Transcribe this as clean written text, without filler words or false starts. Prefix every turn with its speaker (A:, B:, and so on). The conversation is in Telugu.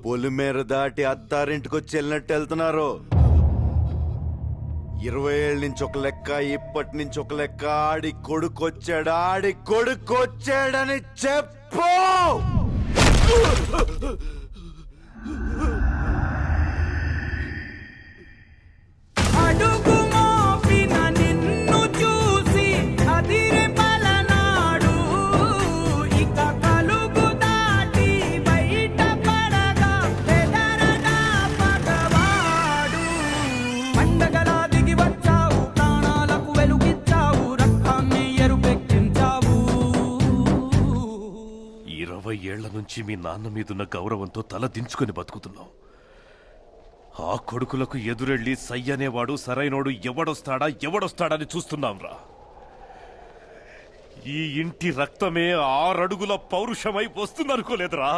A: పొలిమేర దాటి అత్తారింటికొచ్చి వెళ్ళినట్టు వెళ్తున్నారు. 20 ఏళ్ళ నుంచి ఒక లెక్క, ఇప్పటి నుంచి ఒక లెక్క. ఆడి కొడుకొచ్చాడని చెప్పు.
B: ఏళ్ల నుంచి మీ నాన్న మీదున్న గౌరవంతో తల దించుకొని బతుకుతున్నావు. ఆ కొడుకులకు ఎదురెళ్ళి సై అనేవాడు సరైనోడు ఎవడొస్తాడని చూస్తున్నాంరా. ఈ ఇంటి రక్తమే 6 అడుగుల పౌరుషమై వస్తుందనుకోలేదురా.